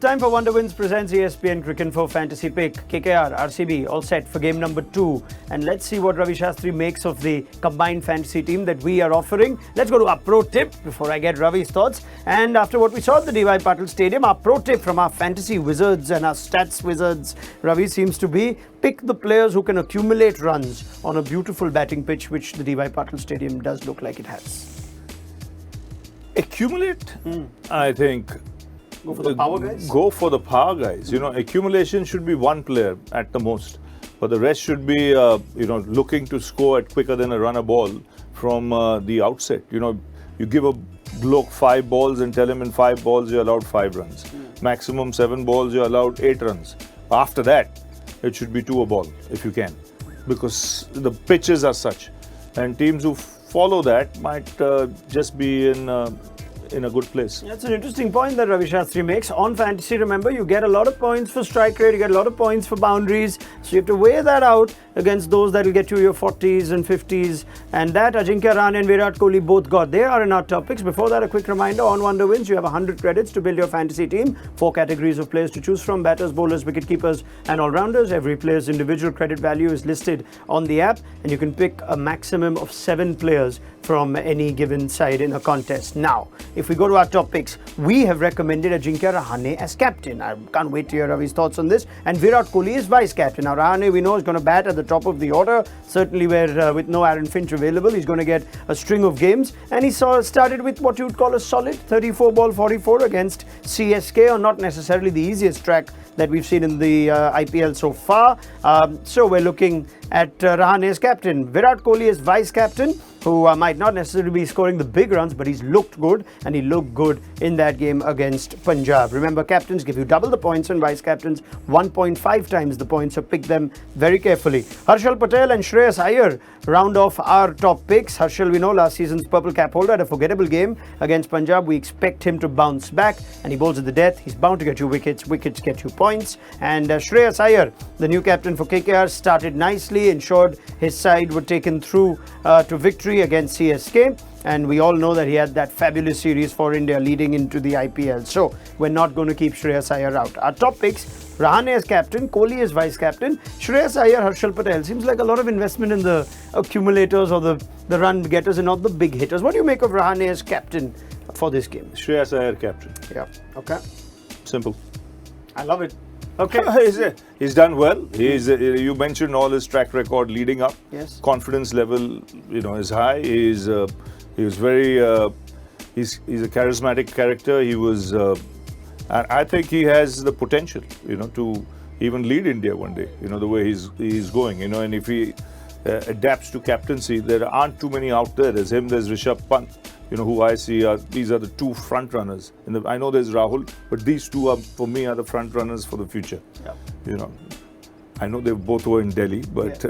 time for Wonder Wins presents ESPN Cricinfo Fantasy Pick. KKR, RCB, all set for game number 2. And let's see what Ravi Shastri makes of the combined fantasy team that we are offering. Let's go to our pro tip before I get Ravi's thoughts. And after what we saw at the DY Patil Stadium, our pro tip from our fantasy wizards and our stats wizards, Ravi, seems to be pick the players who can accumulate runs on a beautiful batting pitch, which the DY Patil Stadium does look like it has. Accumulate? I think... Go for the power guys? Go for the power guys. You know, accumulation should be one player at the most. But the rest should be, looking to score at quicker than a runner ball from the outset. You know, you give a bloke 5 balls and tell him in 5 balls you're allowed 5 runs. Maximum 7 balls, you're allowed 8 runs. After that, it should be 2 a ball if you can. Because the pitches are such. And teams who follow that might just be in a good place. That's an interesting point that Ravi Shastri makes. On fantasy, remember, you get a lot of points for strike rate, you get a lot of points for boundaries. So you have to weigh that out against those that will get you your 40s and 50s. And that Ajinkya Rahane and Virat Kohli both got. They are in our topics. Before that, a quick reminder, on Wonder Wins, you have 100 credits to build your fantasy team. 4 categories of players to choose from: batters, bowlers, wicket keepers and all-rounders. Every player's individual credit value is listed on the app, and you can pick a maximum of 7 players from any given side in a contest. Now, if we go to our top picks, we have recommended Ajinkya Rahane as captain. I can't wait to hear Ravi's thoughts on this. And Virat Kohli is vice captain. Now, Rahane, we know, is going to bat at the top of the order. Certainly, where with no Aaron Finch available, he's going to get a string of games. And he started with what you would call a solid 34 ball 44 against CSK, on not necessarily the easiest track that we've seen in the IPL so far. So we're looking at Rahane as captain. Virat Kohli as vice captain, who might not necessarily be scoring the big runs, but he's looked good, and he looked good in that game against Punjab. Remember, captains give you double the points and vice captains 1.5 times the points, so pick them very carefully. Harshal Patel and Shreyas Iyer round off our top picks. Harshal, we know, last season's purple cap holder, had a forgettable game against Punjab. We expect him to bounce back, and he bowls at the death. He's bound to get you wickets. Wickets get you points. And Shreyas Iyer, the new captain for KKR, started nicely, ensured his side were taken through to victory against CSK, and we all know that he had that fabulous series for India leading into the IPL. So we're not going to keep Shreyas Iyer out. Our top picks: Rahane as captain, Kohli as vice captain, Shreyas Iyer, Harshal Patel. Seems like a lot of investment in the accumulators or the run getters and not the big hitters. What do you make of Rahane as captain for this game? Shreyas Iyer captain. Yeah. Okay. Simple. I love it. Okay. He's done well. You mentioned all his track record leading up. Yes. Confidence level, is high. He's a charismatic character. He was, I think he has the potential, to even lead India one day. The way he's going. And if he adapts to captaincy, there aren't too many out there. There's him. There's Rishabh Pant. Who I see these are the 2 front runners. I know there's Rahul, but these 2 are, for me, are the front runners for the future. Yeah. I know they both were in Delhi, but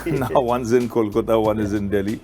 now one's in Kolkata, one is in Delhi.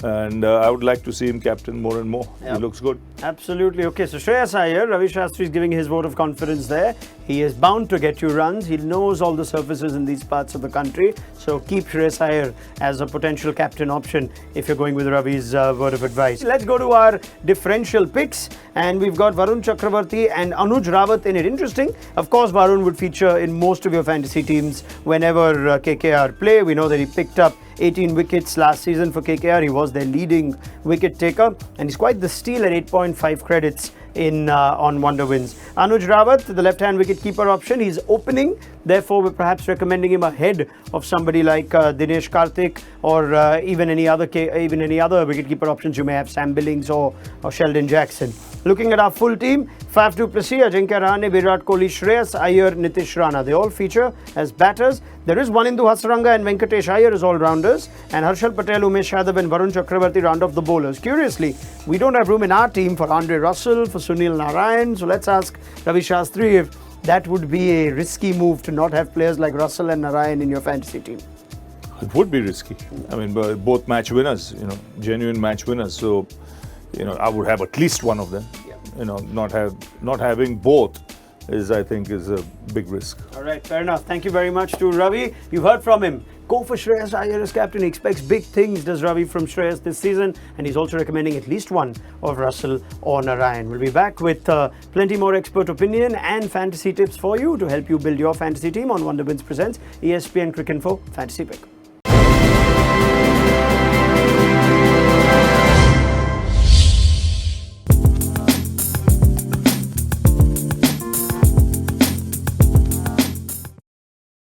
And I would like to see him captain more and more. He looks good. Absolutely. Okay, so Shreyas Iyer, Ravi Shastri is giving his vote of confidence there. He is bound to get you runs. He knows all the surfaces in these parts of the country. So keep Shreyas Iyer as a potential captain option if you're going with Ravi's word of advice. Let's go to our differential picks. And we've got Varun Chakravarti and Anuj Rawat in it. Interesting. Of course, Varun would feature in most of your fantasy teams whenever KKR play. We know that he picked up 18 wickets last season for KKR. He was their leading wicket taker, and he's quite the steal at 8.5 credits in on Wonder Wins. Anuj Rawat, the left-hand wicket-keeper option, he's opening. Therefore, we're perhaps recommending him ahead of somebody like Dinesh Karthik or even any other wicket-keeper options you may have, Sam Billings or Sheldon Jackson. Looking at our full team, Faf du Plessis, Ajinkya Rahane, Virat Kohli, Shreyas Iyer, Nitish Rana. They all feature as batters. There is Wanindu Hasaranga and Venkatesh Iyer as all-rounders. And Harshal Patel, Umesh Yadav and Varun Chakravarti round off the bowlers. Curiously, we don't have room in our team for Andre Russell, for Sunil Narayan. So let's ask Ravi Shastri if that would be a risky move to not have players like Russell and Narayan in your fantasy team. It would be risky. I mean, both match winners, genuine match winners. So, I would have at least one of them. Not having both I think, is a big risk. All right, fair enough. Thank you very much to Ravi. You've heard from him. Go for Shreyas Iyer as captain. He expects big things, does Ravi, from Shreyas this season. And he's also recommending at least one of Russell or Narayan. We'll be back with plenty more expert opinion and fantasy tips for you to help you build your fantasy team on Wonderwins presents ESPN Cricinfo Fantasy Pick.